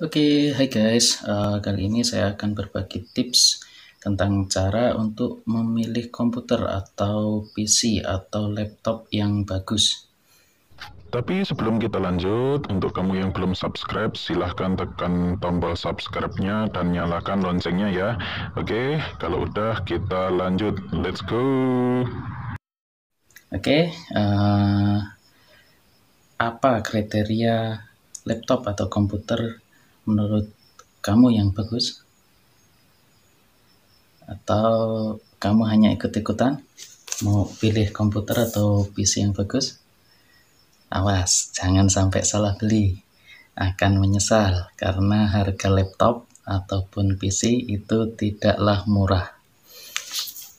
Oke, hai guys. Kali ini saya akan berbagi tips tentang cara untuk memilih komputer atau PC atau laptop yang bagus. Tapi sebelum kita lanjut, untuk kamu yang belum subscribe, silahkan tekan tombol subscribe-nya dan nyalakan loncengnya ya. Oke, kalau udah kita lanjut. Let's go. Oke, apa kriteria laptop atau komputer menurut kamu yang bagus? Atau kamu hanya ikut-ikutan mau pilih komputer atau PC yang bagus? Awas, jangan sampai salah beli. Akan menyesal karena harga laptop ataupun PC itu tidaklah murah.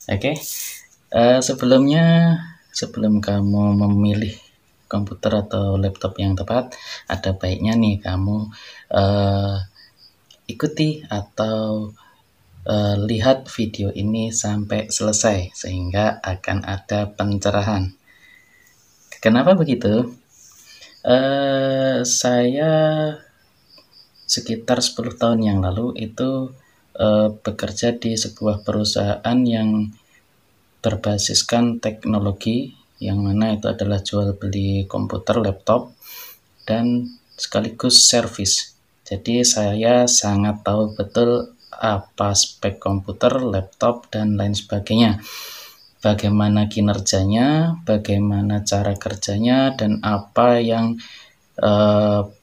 Oke, sebelum kamu memilih komputer atau laptop yang tepat, ada baiknya nih kamu ikuti atau lihat video ini sampai selesai sehingga akan ada pencerahan. Kenapa begitu? Saya sekitar 10 tahun yang lalu itu bekerja di sebuah perusahaan yang berbasiskan teknologi, yang mana itu adalah jual beli komputer, laptop, dan sekaligus servis. Jadi saya sangat tahu betul apa spek komputer, laptop, dan lain sebagainya. Bagaimana kinerjanya, bagaimana cara kerjanya, dan apa yang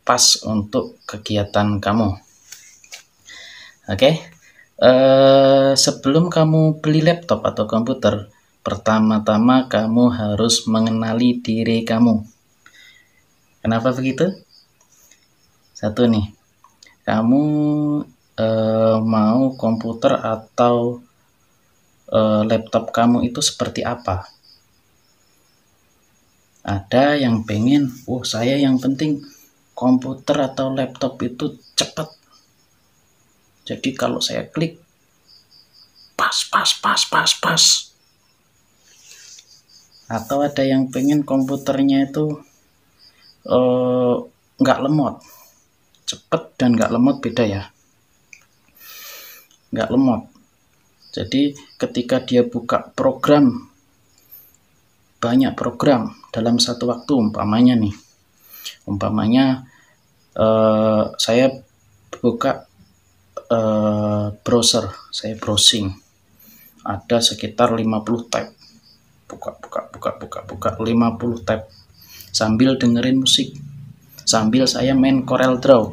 pas untuk kegiatan kamu. Oke, sebelum kamu beli laptop atau komputer, pertama-tama kamu harus mengenali diri kamu. Kenapa begitu? Satu nih, kamu mau komputer atau laptop kamu itu seperti apa? Ada yang pengen, saya yang penting komputer atau laptop itu cepat. Jadi kalau saya klik, pas. Atau ada yang pengen komputernya itu nggak lemot. Cepat dan nggak lemot beda ya. Nggak lemot. Jadi ketika dia buka program, banyak program dalam satu waktu, umpamanya saya buka browser, saya browsing, ada sekitar 50 tab, buka 50 tab sambil dengerin musik, sambil saya main Corel Draw,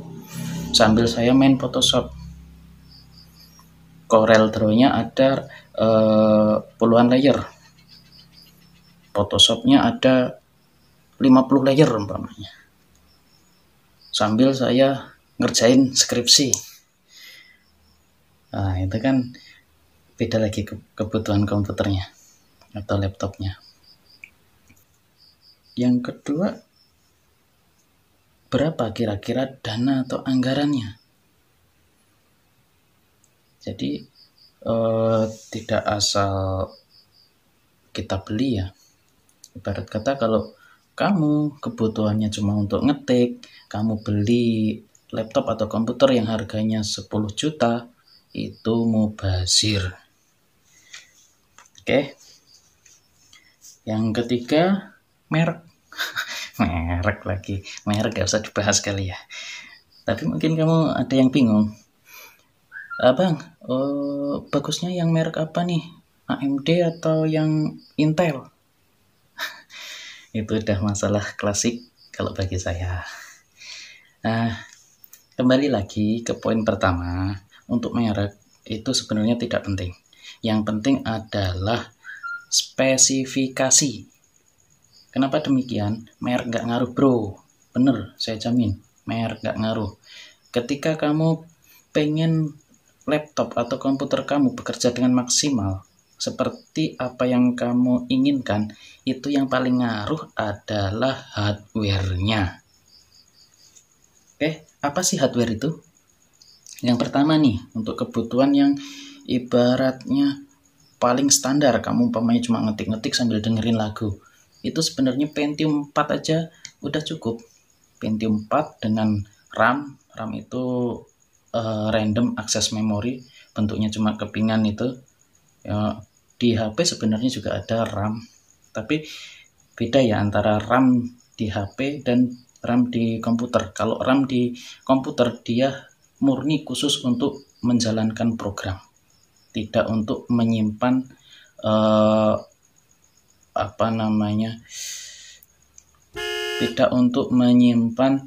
sambil saya main Photoshop. Corel Draw-nya ada puluhan layer, Photoshop-nya ada 50 layer umpamanya, sambil saya ngerjain skripsi. Nah, itu kan beda lagi kebutuhan komputernya atau laptopnya. Yang kedua, berapa kira-kira dana atau anggarannya? Jadi tidak asal kita beli ya. Ibarat kata kalau kamu kebutuhannya cuma untuk ngetik, kamu beli laptop atau komputer yang harganya 10 juta, itu mubazir. Oke. Yang ketiga, merek. Merek lagi. Merek gak usah dibahas kali ya. Tapi mungkin kamu ada yang bingung. Bang, bagusnya yang merek apa nih? AMD atau yang Intel? Itu udah masalah klasik kalau bagi saya. Nah, kembali lagi ke poin pertama. Untuk merek itu sebenarnya tidak penting. Yang penting adalah spesifikasi. Kenapa demikian? Merek gak ngaruh bro. Bener, saya jamin. Merek gak ngaruh. Ketika kamu pengen laptop atau komputer kamu bekerja dengan maksimal, seperti apa yang kamu inginkan, itu yang paling ngaruh adalah hardware-nya. Oke, apa sih hardware itu? Yang pertama nih, untuk kebutuhan yang ibaratnya paling standar, kamu umpamanya cuma ngetik-ngetik sambil dengerin lagu, itu sebenarnya Pentium 4 aja udah cukup. Pentium 4 dengan RAM RAM itu random access memory, bentuknya cuma kepingan itu. Ya, di HP sebenarnya juga ada RAM, tapi beda ya antara RAM di HP dan RAM di komputer. Kalau RAM di komputer dia murni khusus untuk menjalankan program, tidak untuk menyimpan tidak untuk menyimpan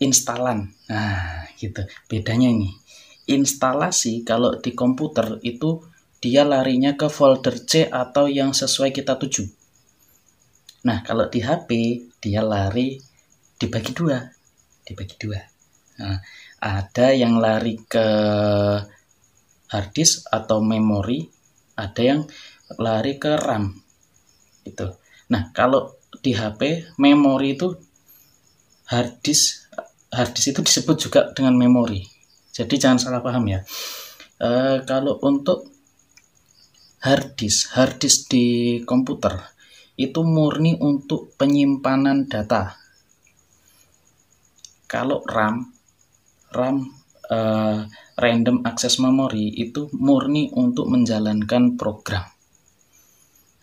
instalan. Nah, gitu. Bedanya ini. Instalasi kalau di komputer itu dia larinya ke folder C atau yang sesuai kita tuju. Nah, kalau di HP dia lari dibagi dua. Nah, ada yang lari ke harddisk atau memori, ada yang lari ke RAM. Itu. Nah, kalau di HP memori itu harddisk itu disebut juga dengan memori. Jadi jangan salah paham ya. Kalau untuk harddisk di komputer itu murni untuk penyimpanan data. Kalau RAM random access memory itu murni untuk menjalankan program.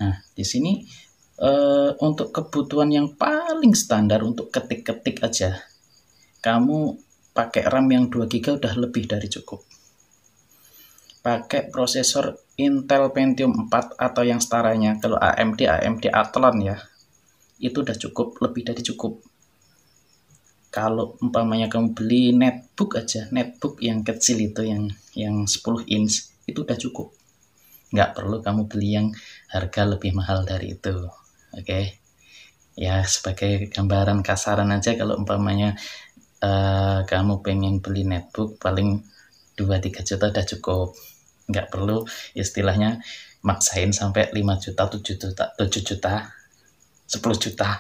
Nah, di sini untuk kebutuhan yang paling standar untuk ketik-ketik aja, kamu pakai RAM yang 2 GB udah lebih dari cukup. Pakai prosesor Intel Pentium 4 atau yang setaranya, kalau AMD Athlon ya, itu udah cukup, lebih dari cukup. Kalau umpamanya kamu beli netbook aja, netbook yang kecil itu, yang 10 inch, itu udah cukup. Nggak perlu kamu beli yang harga lebih mahal dari itu. Oke. Ya, sebagai gambaran kasaran aja, kalau umpamanya kamu pengen beli netbook paling 2-3 juta udah cukup. Nggak perlu istilahnya maksain sampai 5 juta, 7 juta, 10 juta,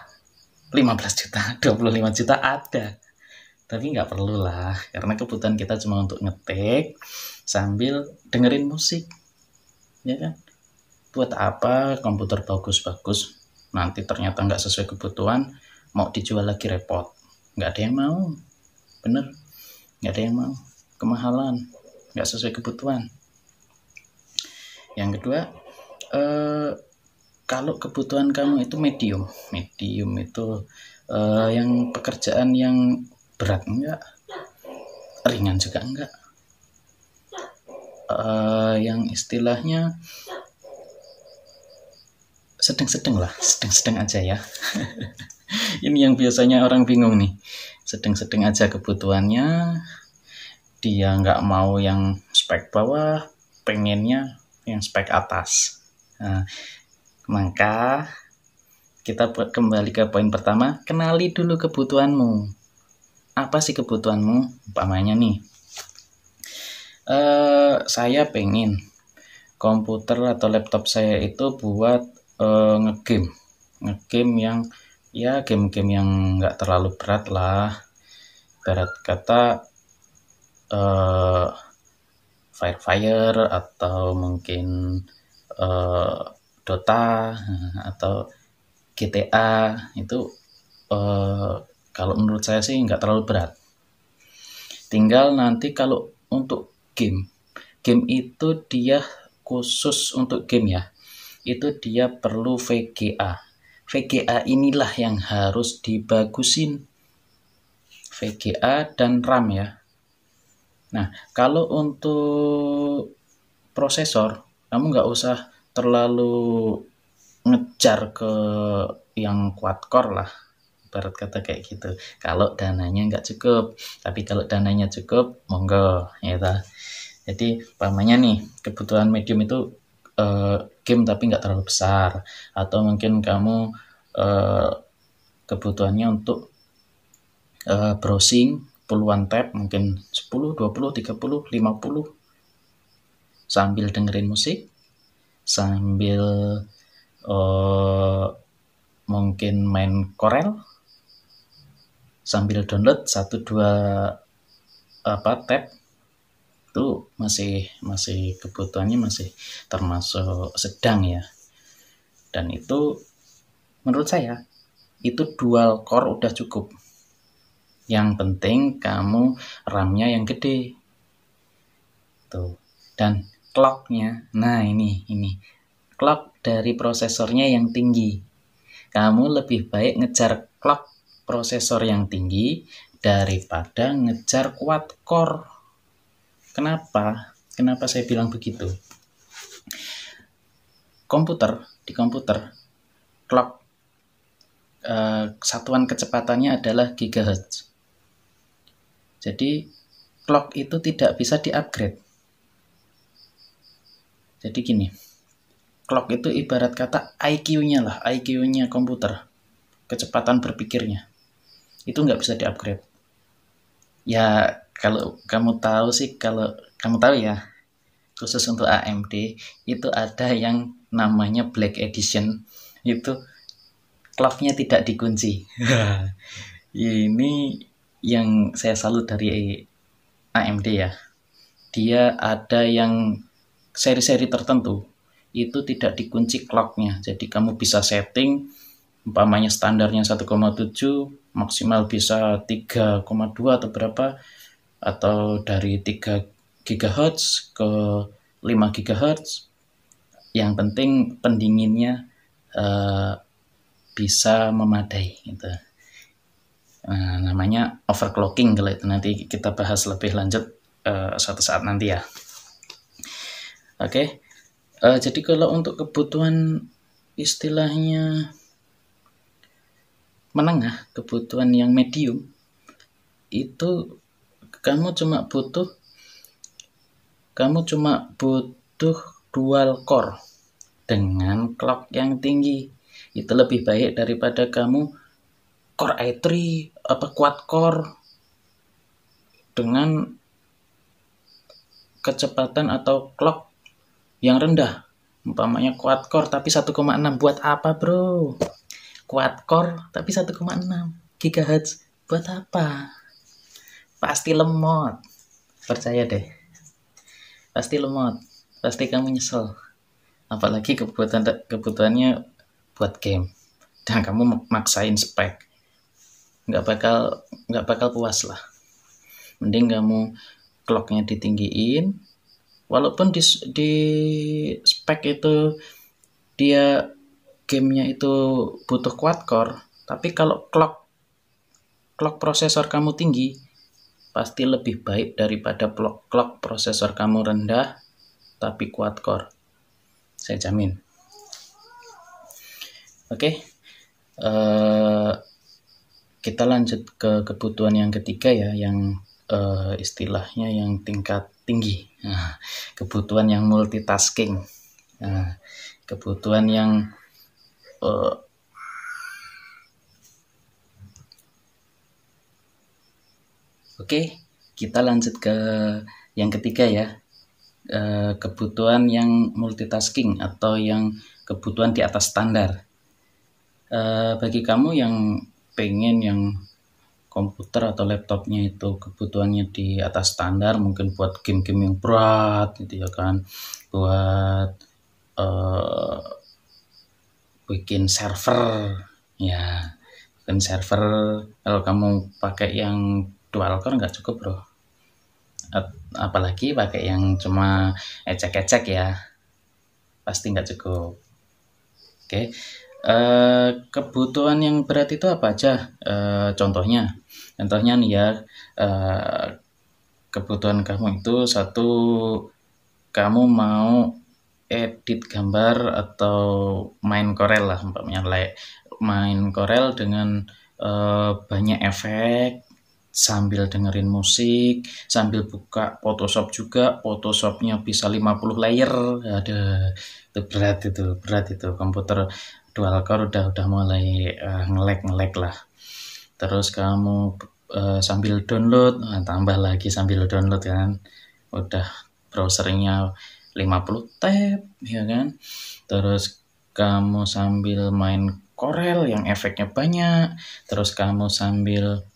15 juta, 25 juta ada. Tapi nggak perlu lah, karena kebutuhan kita cuma untuk ngetik sambil dengerin musik. Ya kan? Buat apa komputer bagus-bagus nanti ternyata nggak sesuai kebutuhan, mau dijual lagi repot. Nggak ada yang mau. Bener, nggak ada yang mau. Kemahalan, nggak sesuai kebutuhan. Yang kedua, kalau kebutuhan kamu itu medium itu yang pekerjaan yang berat enggak, ringan juga enggak, yang istilahnya sedang-sedang aja ya. Ini yang biasanya orang bingung nih, sedang-sedang aja kebutuhannya, dia nggak mau yang spek bawah, pengennya yang spek atas. Nah, maka kita kembali ke poin pertama, kenali dulu kebutuhanmu. Apa sih kebutuhanmu? Umpamanya nih, saya pengen komputer atau laptop saya itu buat ngegame yang ya game-game yang nggak terlalu berat lah, berat kata Fire atau mungkin Dota atau GTA itu kalau menurut saya sih nggak terlalu berat. Tinggal nanti kalau untuk game itu dia khusus untuk game ya, itu dia perlu VGA. VGA inilah yang harus dibagusin, VGA dan RAM ya. Nah, kalau untuk prosesor, kamu nggak usah terlalu ngejar ke yang quad core lah, ibarat kata kayak gitu. Kalau dananya nggak cukup, tapi kalau dananya cukup, monggo ya. Jadi umpamanya nih kebutuhan medium itu game tapi nggak terlalu besar, atau mungkin kamu kebutuhannya untuk browsing puluhan tab, mungkin 10, 20, 30, 50, sambil dengerin musik, sambil mungkin main Corel, sambil download 1-2 tab, itu masih kebutuhannya masih termasuk sedang ya. Dan itu menurut saya itu dual core udah cukup. Yang penting kamu RAM-nya yang gede. Tuh. Dan clock-nya, nah ini clock dari prosesornya yang tinggi. Kamu lebih baik ngejar clock prosesor yang tinggi daripada ngejar quad core. Kenapa? Kenapa saya bilang begitu? Di komputer clock satuan kecepatannya adalah gigahertz. Jadi clock itu tidak bisa di-upgrade. Jadi gini, clock itu ibarat kata IQ-nya komputer, kecepatan berpikirnya. Itu nggak bisa di-upgrade. Ya, kalau kamu tahu ya, khusus untuk AMD, itu ada yang namanya Black Edition, itu clock-nya tidak dikunci. Ini yang saya salut dari AMD ya. Dia ada yang seri-seri tertentu itu tidak dikunci clock-nya. Jadi kamu bisa setting umpamanya standarnya 1,7, maksimal bisa 3,2 atau berapa, atau dari 3 GHz ke 5 GHz. Yang penting pendinginnya bisa memadai gitu. Nah, namanya overclocking kalau itu nanti kita bahas lebih lanjut suatu saat nanti ya. Oke. Jadi kalau untuk kebutuhan istilahnya menengah, kebutuhan yang medium, itu kamu cuma butuh dual core dengan clock yang tinggi. Itu lebih baik daripada kamu core i3 quad core dengan kecepatan atau clock yang rendah, umpamanya quad core tapi 1,6. Buat apa bro? Quad core tapi 1,6 GHz buat apa? Pasti lemot, percaya deh, pasti lemot, pasti kamu nyesel. Apalagi kebutuhannya buat game dan kamu maksain spek, nggak bakal puas lah. Mending kamu clocknya ditinggiin, walaupun di spek itu dia gamenya itu butuh quad core, tapi kalau clock prosesor kamu tinggi, pasti lebih baik daripada clock prosesor kamu rendah tapi quad core. Saya jamin. Oke. Kita lanjut ke kebutuhan yang ketiga ya, yang istilahnya yang tingkat tinggi. Nah, kebutuhan yang multitasking. Nah, kebutuhan yang Oke, kita lanjut ke yang ketiga ya. Kebutuhan yang multitasking atau yang kebutuhan di atas standar. Bagi kamu yang pengen yang komputer atau laptopnya itu kebutuhannya di atas standar, mungkin buat game-game yang berat gitu ya kan, buat bikin server ya, bikin server. Kalau kamu pakai yang dual core nggak cukup bro, apalagi pakai yang cuma ecek-ecek ya, pasti nggak cukup. Oke. Kebutuhan yang berat itu apa aja? Contohnya nih ya, kebutuhan kamu itu satu, kamu mau edit gambar atau main Corel lah, umpamanya main Corel dengan banyak efek, sambil dengerin musik, sambil buka Photoshop juga, Photoshopnya bisa 50 layer. Ada itu berat itu komputer dual core udah mulai nge-lag lah. Terus kamu sambil download, tambah lagi sambil download kan, udah browsernya 50 tab ya kan. Terus kamu sambil main Corel yang efeknya banyak, terus kamu sambil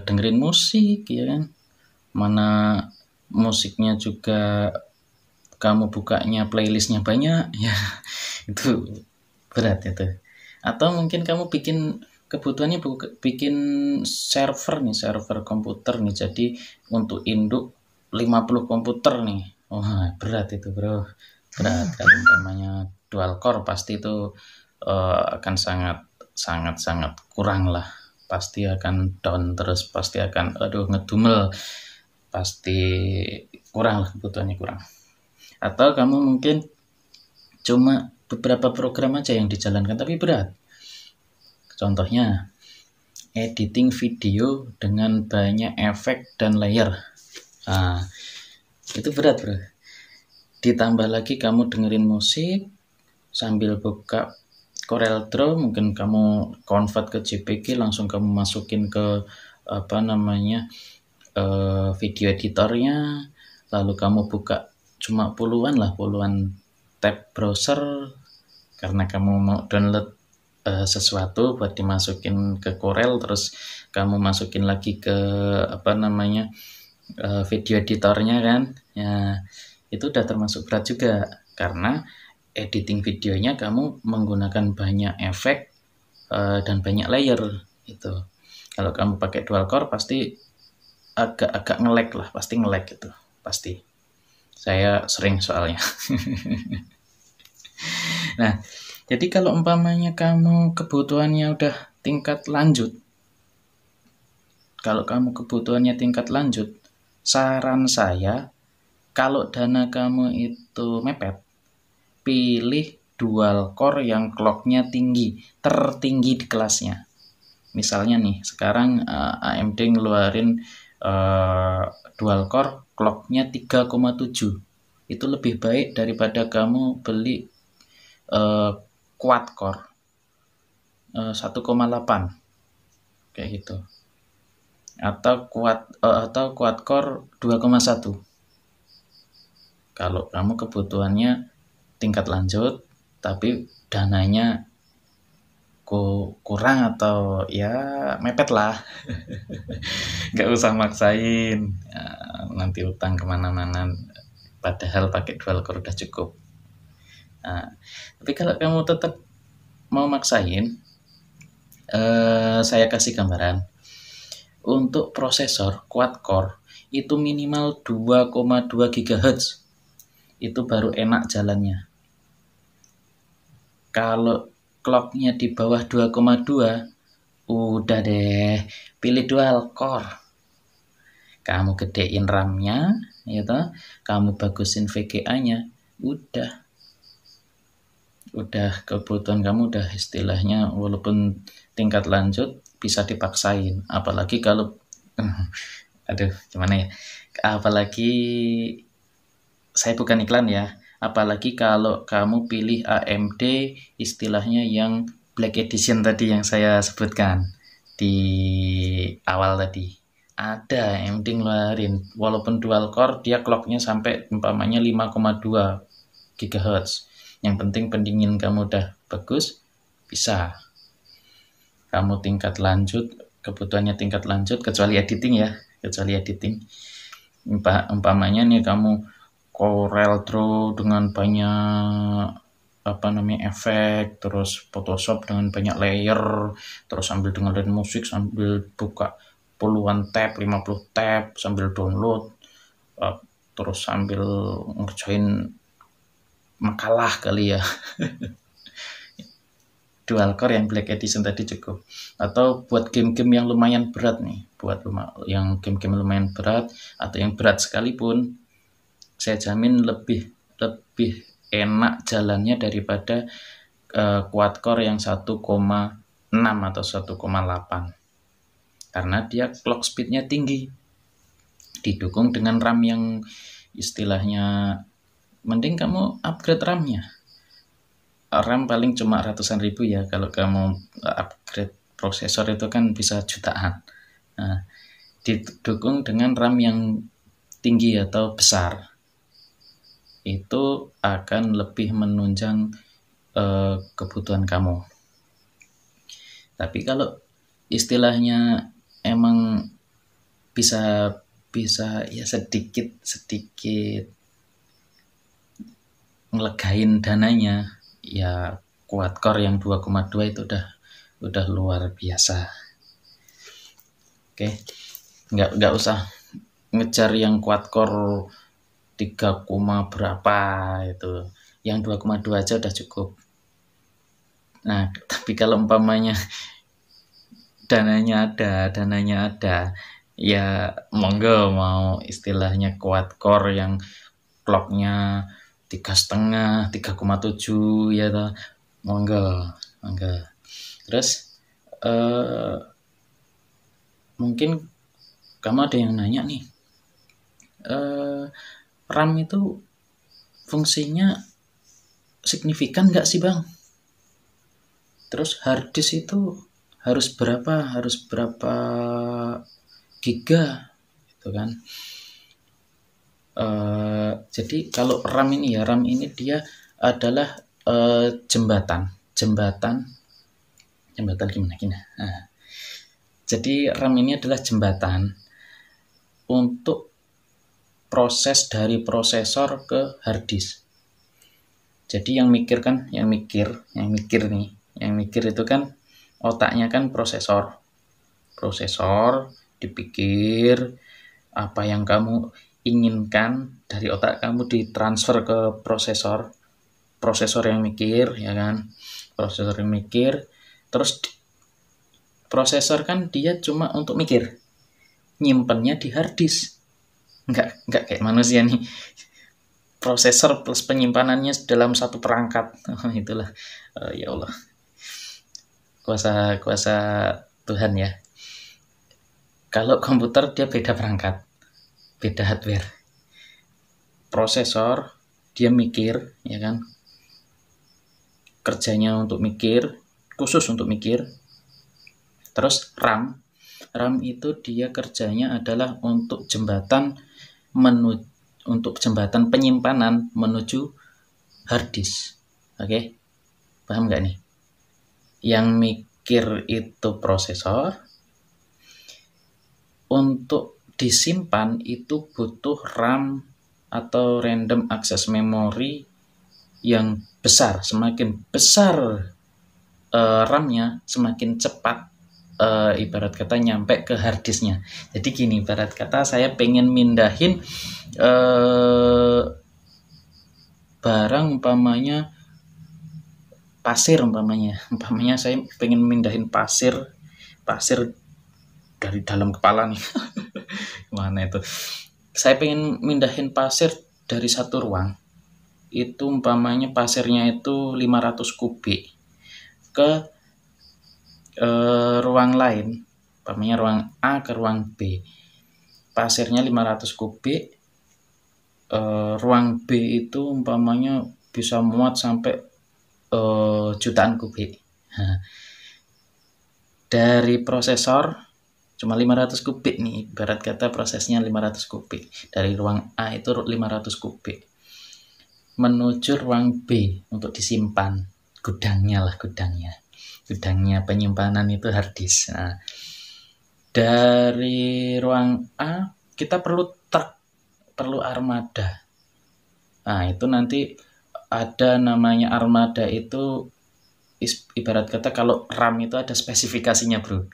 dengerin musik ya kan, mana musiknya juga kamu bukanya playlistnya banyak ya. Itu berat itu. Atau mungkin kamu kebutuhannya bikin server nih, server komputer nih. Jadi untuk induk 50 komputer nih. Wah, berat itu, Bro. Berat. Kalau umpamanya dual core pasti itu akan sangat kurang lah. Pasti akan down terus, pasti akan ngedumel. Pasti kurang lah, kebutuhannya kurang. Atau kamu mungkin cuma beberapa program aja yang dijalankan tapi berat. Contohnya editing video dengan banyak efek dan layer. Nah, itu berat, Bro. Ditambah lagi kamu dengerin musik sambil buka Corel Draw, mungkin kamu convert ke JPG, langsung kamu masukin ke video editornya, lalu kamu buka cuma puluhan tab browser karena kamu mau download sesuatu buat dimasukin ke Corel, terus kamu masukin lagi ke video editornya kan. Ya, itu udah termasuk berat juga karena editing videonya kamu menggunakan banyak efek dan banyak layer itu. Kalau kamu pakai dual core pasti agak nge-lag lah, pasti nge-lag itu, pasti. Saya sering soalnya. Nah, jadi kalau umpamanya kamu kebutuhannya udah tingkat lanjut, saran saya, kalau dana kamu itu mepet, pilih dual core yang clocknya tertinggi di kelasnya. Misalnya nih, sekarang AMD ngeluarin dual core clocknya 3,7. Itu lebih baik daripada kamu beli quad core 1,8 kayak gitu, atau quad core 2,1 kalau kamu kebutuhannya tingkat lanjut tapi dananya kurang atau ya mepet lah. Nggak usah maksain ya, nanti utang kemana-mana, padahal pakai dual core udah cukup. Nah, tapi kalau kamu tetap mau maksain, saya kasih gambaran. Untuk prosesor quad core itu minimal 2,2 GHz. Itu baru enak jalannya. Kalau clocknya di bawah 2,2, udah deh, pilih dual core. Kamu gedein RAM-nya, gitu, kamu bagusin VGA-nya, udah kebutuhan kamu udah istilahnya walaupun tingkat lanjut bisa dipaksain. Apalagi kalau gimana ya, apalagi saya bukan iklan ya, apalagi kalau kamu pilih AMD istilahnya yang Black Edition tadi yang saya sebutkan di awal tadi. Ada AMD ngeluarin walaupun dual core dia clocknya sampai umpamanya 5,2 GHz. Yang penting pendingin kamu udah bagus, bisa. Kamu tingkat lanjut, kebutuhannya tingkat lanjut, kecuali editing ya, Umpamanya nih kamu Corel Draw dengan banyak efek, terus Photoshop dengan banyak layer, terus sambil dengerin musik, sambil buka puluhan tab, 50 tab, sambil download, terus sambil ngerjain makalah kali ya. Dual core yang Black Edition tadi cukup. Atau buat game-game yang lumayan berat nih, yang game-game lumayan berat atau yang berat sekalipun, saya jamin lebih enak jalannya daripada quad core yang 1,6 atau 1,8 karena dia clock speednya tinggi, didukung dengan RAM yang istilahnya mending kamu upgrade RAM-nya. RAM paling cuma ratusan ribu ya, kalau kamu upgrade prosesor itu kan bisa jutaan. Nah, didukung dengan RAM yang tinggi atau besar, itu akan lebih menunjang kebutuhan kamu. Tapi kalau istilahnya emang bisa ya sedikit ngelegain dananya, ya quad core yang 2,2 itu udah luar biasa. Oke, nggak usah ngejar yang quad core 3, berapa itu, yang 2,2 aja udah cukup. Nah, tapi kalau umpamanya dananya ada, ya monggo mau istilahnya quad core yang clocknya 3,5, 3,7 ya toh, monggo. Terus mungkin kamu ada yang nanya nih, RAM itu fungsinya signifikan nggak sih Bang? Terus hard disk itu harus berapa giga gitu kan. Jadi kalau RAM ini dia adalah jembatan gimana. Nah, jadi RAM ini adalah jembatan untuk proses dari prosesor ke hard disk. Jadi yang mikir itu kan otaknya kan prosesor dipikir apa yang kamu inginkan dari otak kamu ditransfer ke prosesor yang mikir, ya kan, terus prosesor kan dia cuma untuk mikir, nyimpennya di hard disk, nggak kayak manusia nih, prosesor plus penyimpanannya dalam satu perangkat. Itulah ya Allah, kuasa Tuhan ya. Kalau komputer dia beda perangkat, beda hardware. Prosesor dia mikir, ya kan, kerjanya untuk mikir, khusus untuk mikir. Terus RAM itu dia kerjanya adalah untuk jembatan penyimpanan menuju hard disk. Oke, paham nggak nih? Yang mikir itu prosesor, untuk disimpan itu butuh RAM atau random access memory yang besar. Semakin besar RAM-nya, semakin cepat ibarat kata nyampe ke hard disk-nya. Jadi gini, ibarat kata saya pengen mindahin barang, umpamanya pasir, umpamanya saya pengen mindahin pasir dari dalam kepala nih. Mana itu? Saya pengen mindahin pasir dari satu ruang. Itu umpamanya pasirnya itu 500 kubik ke ruang lain, umpamanya ruang A ke ruang B. Pasirnya 500 kubik, ruang B itu umpamanya bisa muat sampai jutaan kubik. Dari prosesor cuma 500 kubik nih, ibarat kata prosesnya 500 kubik. Dari ruang A itu 500 kubik menuju ruang B untuk disimpan, gudangnya penyimpanan itu hard disk. Nah, dari ruang A kita perlu truk, perlu armada. Nah, itu nanti ada namanya armada itu, ibarat kata kalau RAM itu ada spesifikasinya bro,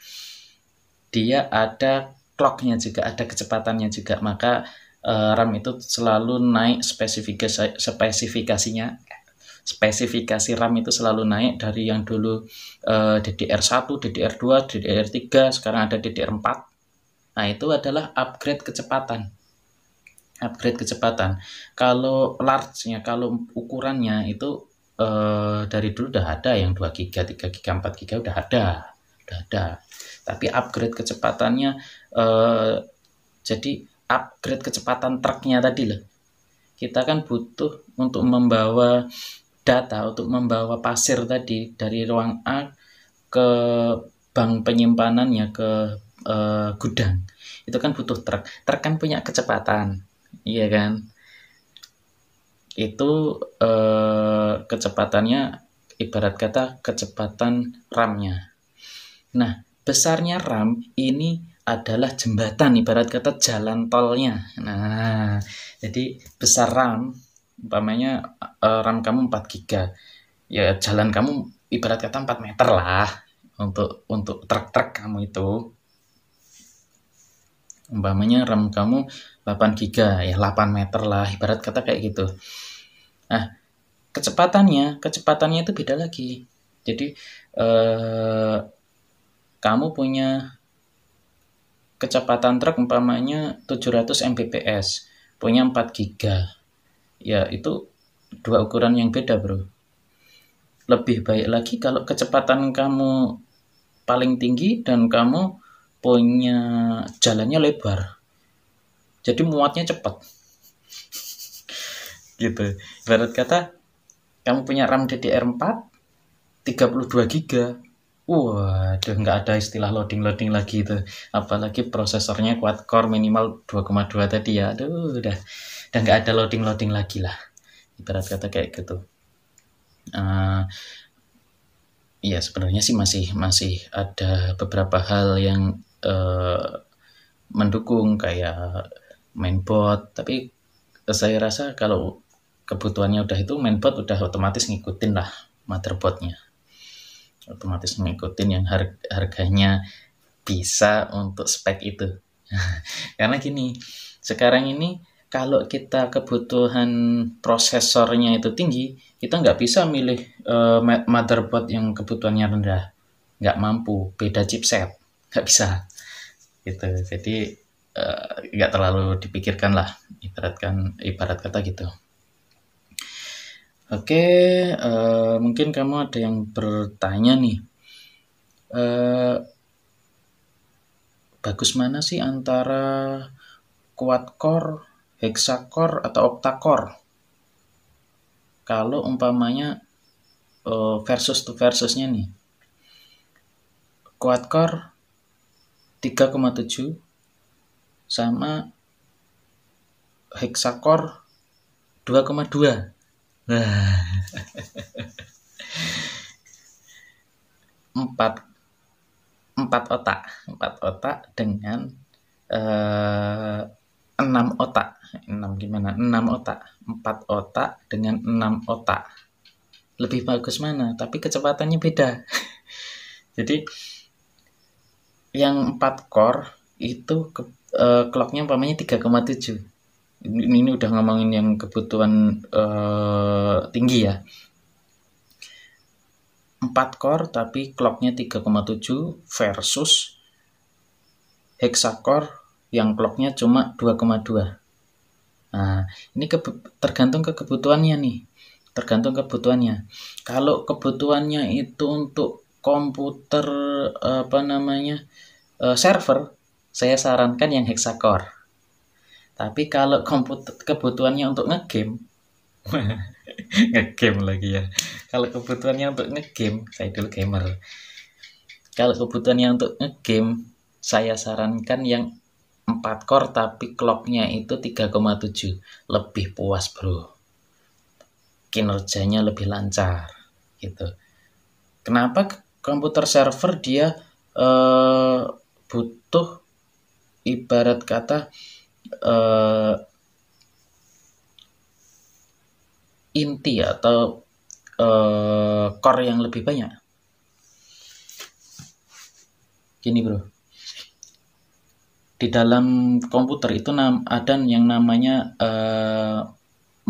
dia ada clocknya juga, ada kecepatannya juga, maka RAM itu selalu naik spesifikasi RAM itu selalu naik dari yang dulu DDR1, DDR2, DDR3, sekarang ada DDR4. Nah, itu adalah upgrade kecepatan. Kalau large-nya, kalau ukurannya itu dari dulu udah ada yang 2 GB, 3 GB, 4 GB udah ada. Tapi upgrade kecepatannya jadi upgrade kecepatan truknya tadi loh. Kita kan butuh untuk membawa data, untuk membawa pasir tadi dari ruang A ke bank penyimpanannya, ke gudang. Itu kan butuh truk. Truk kan punya kecepatan, iya kan? Itu kecepatannya ibarat kata kecepatan RAM-nya. Nah, besarnya RAM ini adalah jembatan, ibarat kata jalan tolnya. Nah, jadi besar RAM, umpamanya RAM kamu 4 GB. ya jalan kamu ibarat kata 4 meter lah untuk truk-truk kamu itu. Umpamanya RAM kamu 8 GB, ya 8 meter lah ibarat kata kayak gitu. Nah, kecepatannya itu beda lagi. Jadi kamu punya kecepatan truk umpamanya 700 Mbps, punya 4 GB. Ya, itu dua ukuran yang beda, Bro. Lebih baik lagi kalau kecepatan kamu paling tinggi dan kamu punya jalannya lebar. Jadi muatnya cepat. Gitu. Ibarat kata kamu punya RAM DDR4 32 GB. Waduh, nggak ada istilah loading lagi itu. Apalagi prosesornya quad-core minimal 2,2 tadi ya. Aduh, udah nggak ada loading lagi lah. Ibarat kata kayak gitu. Ya sebenarnya sih masih ada beberapa hal yang mendukung kayak mainboard, tapi saya rasa kalau kebutuhannya udah itu mainboard udah otomatis ngikutin lah motherboardnya, otomatis ngikutin yang harganya bisa untuk spek itu. Karena gini, sekarang ini kalau kita kebutuhan prosesornya itu tinggi, kita nggak bisa milih motherboard yang kebutuhannya rendah, nggak mampu, beda chipset, nggak bisa gitu. Jadi nggak terlalu dipikirkan lah, ibarat kata gitu. Oke, mungkin kamu ada yang bertanya nih, bagus mana sih antara quad-core, hexacore, atau octa-core? Kalau umpamanya versusnya nih, quad-core 3,7 sama hexacore 2,2. Nah, 4 otak dengan 6 otak. 6 gimana? 6 otak. 4 otak dengan 6 otak. Lebih bagus mana? Tapi kecepatannya beda. Jadi yang 4 core itu clocknya umpamanya 3,7. Ini udah ngomongin yang kebutuhan tinggi ya. 4 core tapi clocknya 3,7 versus hexacore yang clocknya cuma 2,2. Nah, ini tergantung ke kebutuhannya nih. Tergantung kebutuhannya. Kalau kebutuhannya itu untuk komputer server, saya sarankan yang hexacore. Tapi kalau kebutuhannya untuk ngegame, ngegame lagi ya. Kalau kebutuhannya untuk ngegame, saya dulu gamer. Kalau kebutuhannya untuk ngegame, saya sarankan yang 4 core tapi clocknya itu 3,7. Lebih puas, bro. Kinerjanya lebih lancar gitu. Kenapa komputer server dia butuh ibarat kata inti atau core yang lebih banyak? Gini, bro. Di dalam komputer itu ada yang namanya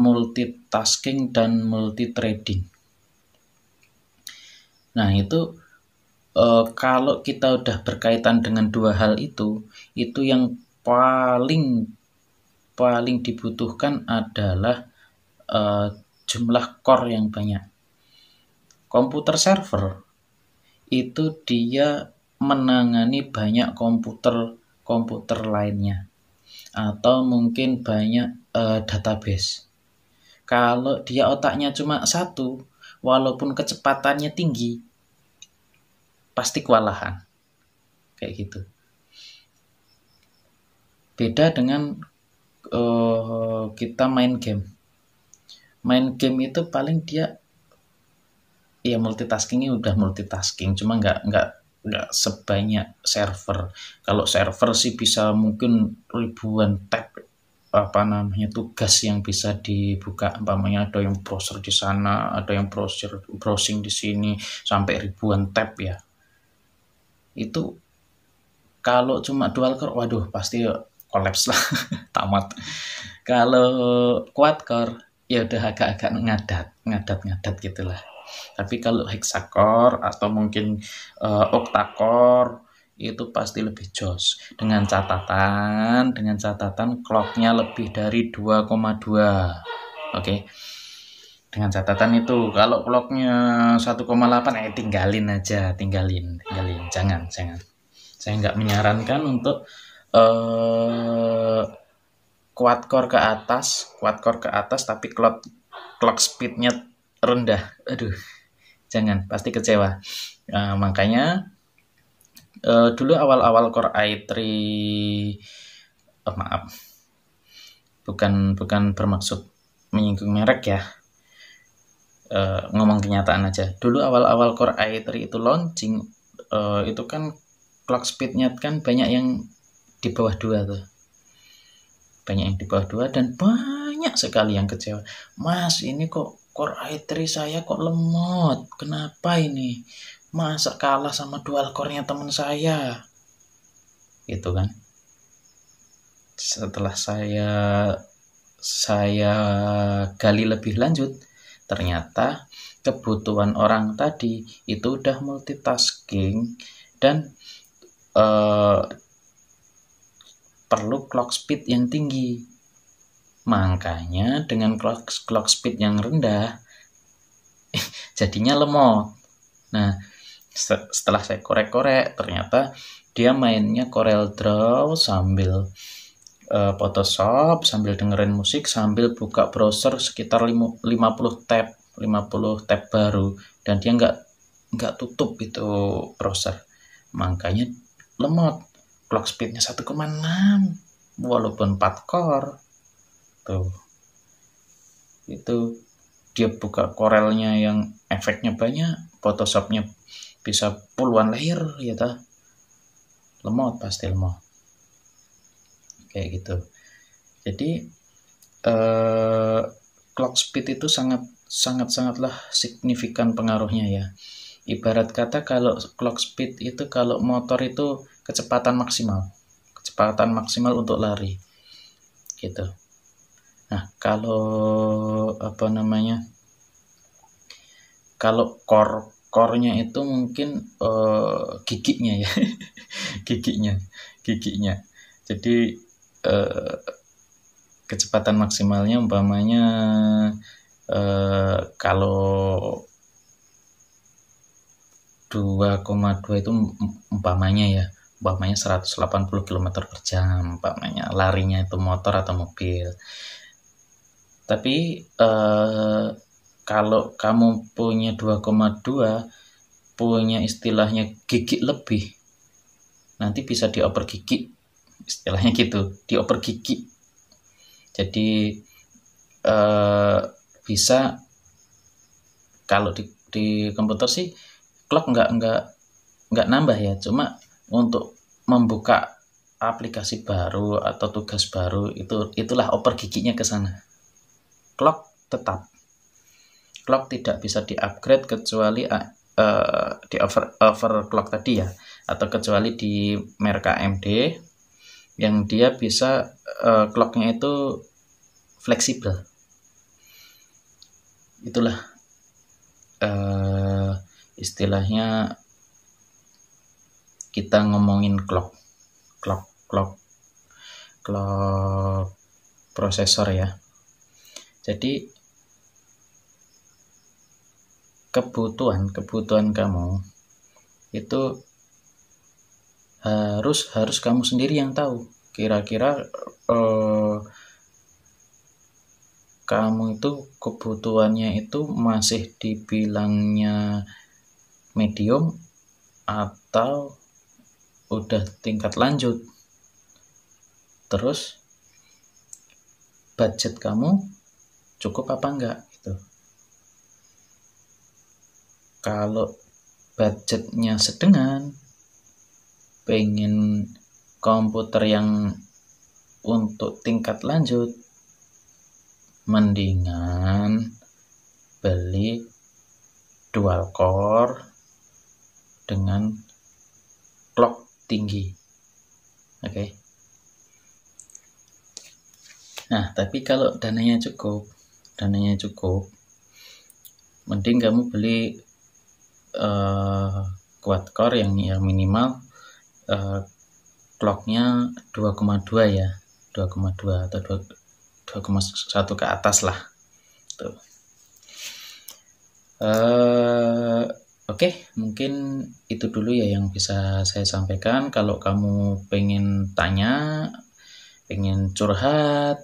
multitasking dan multithreading. Nah, itu kalau kita udah berkaitan dengan dua hal itu yang paling dibutuhkan adalah jumlah core yang banyak. Komputer server itu dia menangani banyak komputer lainnya atau mungkin banyak database. Kalau dia otaknya cuma satu, walaupun kecepatannya tinggi, pasti kewalahan. Kayak gitu. Beda dengan kita main game. Main game itu paling dia ya multitaskingnya udah multitasking, cuma nggak sebanyak server. Kalau server sih bisa mungkin ribuan tab tugas yang bisa dibuka, umpamanya ada yang browser di sana, ada yang browsing di sini sampai ribuan tab ya. Itu kalau cuma dual core, waduh pasti kolaps lah, tamat. Kalau quad core ya udah agak-agak ngadat gitulah. Tapi kalau hexacore atau mungkin octacore itu pasti lebih jos, dengan catatan clocknya lebih dari 2,2. Oke. Dengan catatan itu kalau clocknya 1,8 tinggalin aja, tinggalin. Jangan. Saya nggak menyarankan untuk quad core ke atas tapi clock speednya rendah. Aduh, jangan, pasti kecewa. Makanya dulu awal-awal Core i3, maaf, bukan bermaksud menyinggung merek ya, ngomong kenyataan aja. Dulu awal-awal Core i3 itu launching, itu kan clock speednya kan banyak yang di bawah 2 tuh. Banyak yang di bawah 2 dan banyak sekali yang kecewa. Mas, ini kok Core i3 saya kok lemot, kenapa ini? Masa kalah sama dual core-nya teman saya? Gitu kan. Setelah saya gali lebih lanjut, ternyata kebutuhan orang tadi itu udah multitasking dan perlu clock speed yang tinggi. Makanya dengan clock speed yang rendah jadinya lemot. Nah, setelah saya korek-korek, ternyata dia mainnya Corel Draw sambil Photoshop, sambil dengerin musik, sambil buka browser sekitar 50 tab baru, dan dia nggak tutup itu browser. Makanya lemot. Clock speednya 1,6 walaupun 4 core. Tuh. Itu dia buka Corelnya yang efeknya banyak, Photoshopnya bisa puluhan layer ya ta. Pasti lemot. Kayak gitu. Jadi clock speed itu sangatlah signifikan pengaruhnya ya. Ibarat kata kalau clock speed itu, kalau motor itu kecepatan maksimal untuk lari gitu. Nah, kalau kalau core-nya itu mungkin giginya ya. giginya. Jadi kecepatan maksimalnya umpamanya kalau 2,2 itu umpamanya 180 km per jam umpamanya larinya itu motor atau mobil. Tapi kalau kamu punya 2,2, punya istilahnya gigi lebih, nanti bisa dioper gigi, istilahnya gitu, dioper gigi. Jadi bisa, kalau di komputer sih clock nggak nambah ya, cuma untuk membuka aplikasi baru atau tugas baru itulah oper giginya ke sana. Clock tidak bisa di-upgrade kecuali di overclock tadi ya, atau kecuali di merek AMD yang dia bisa clocknya itu fleksibel. Itulah istilahnya kita ngomongin clock prosesor ya. Jadi kebutuhan kamu itu harus kamu sendiri yang tahu. Kira-kira kamu itu kebutuhannya itu masih dibilangnya medium atau udah tingkat lanjut. Terus budget kamu cukup apa enggak gitu. Kalau budgetnya sedengan, pengen komputer yang untuk tingkat lanjut, mendingan beli dual core dengan clock tinggi. Oke. Nah, tapi kalau dananya cukup, mending kamu beli quad core yang minimal clocknya 2,2 ya, 2,2 atau 2,1 ke atas lah. Tuh. Oke, mungkin itu dulu ya yang bisa saya sampaikan. Kalau kamu pengen tanya, pengen curhat,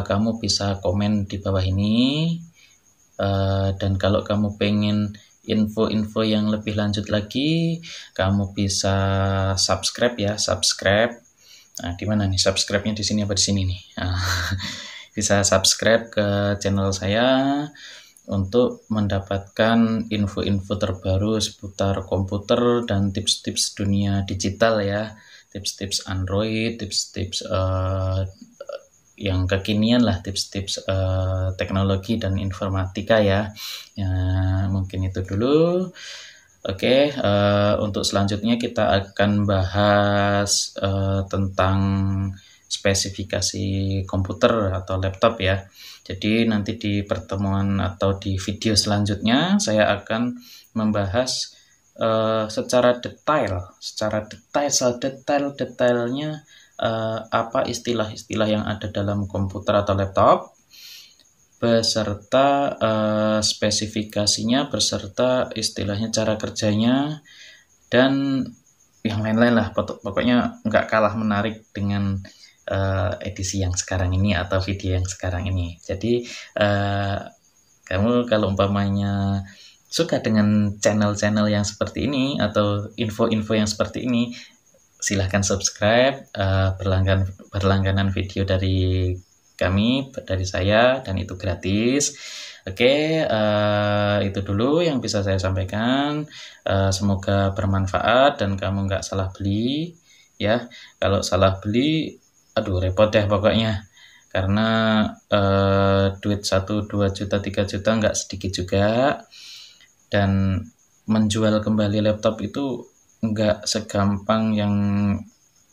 kamu bisa komen di bawah ini. Dan kalau kamu pengen info-info yang lebih lanjut lagi, kamu bisa subscribe ya, subscribe. Nah, di mana nih subscribe-nya, di sini apa di sini nih? Bisa subscribe ke channel saya untuk mendapatkan info-info terbaru seputar komputer dan tips-tips dunia digital ya, tips-tips Android, tips-tips yang kekinian lah, tips-tips teknologi dan informatika ya. Mungkin itu dulu. Oke, untuk selanjutnya kita akan bahas tentang spesifikasi komputer atau laptop ya. Jadi nanti di pertemuan atau di video selanjutnya saya akan membahas secara detailnya apa istilah-istilah yang ada dalam komputer atau laptop, beserta spesifikasinya, beserta istilahnya, cara kerjanya, dan yang lain-lain lah. Pokoknya nggak kalah menarik dengan edisi yang sekarang ini atau video yang sekarang ini. Jadi kamu kalau umpamanya suka dengan channel-channel yang seperti ini atau info-info yang seperti ini, silahkan subscribe, berlangganan video dari kami, dari saya, dan itu gratis. Oke, itu dulu yang bisa saya sampaikan. Semoga bermanfaat dan kamu nggak salah beli ya. Kalau salah beli, aduh repot deh pokoknya. Karena duit 1, 2 juta, 3 juta nggak sedikit juga. Dan menjual kembali laptop itu nggak segampang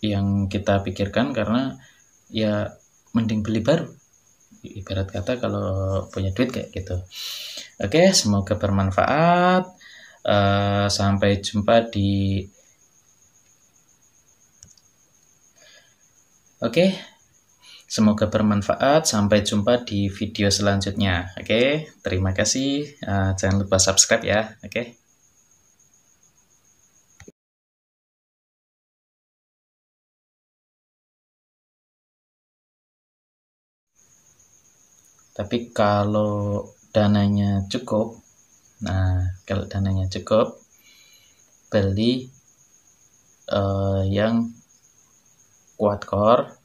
yang kita pikirkan, karena ya mending beli baru, ibarat kata kalau punya duit kayak gitu. Oke, semoga bermanfaat. Sampai jumpa di semoga bermanfaat. Sampai jumpa di video selanjutnya. Oke, terima kasih. Jangan lupa subscribe ya. Oke. Tapi kalau dananya cukup, beli yang quad core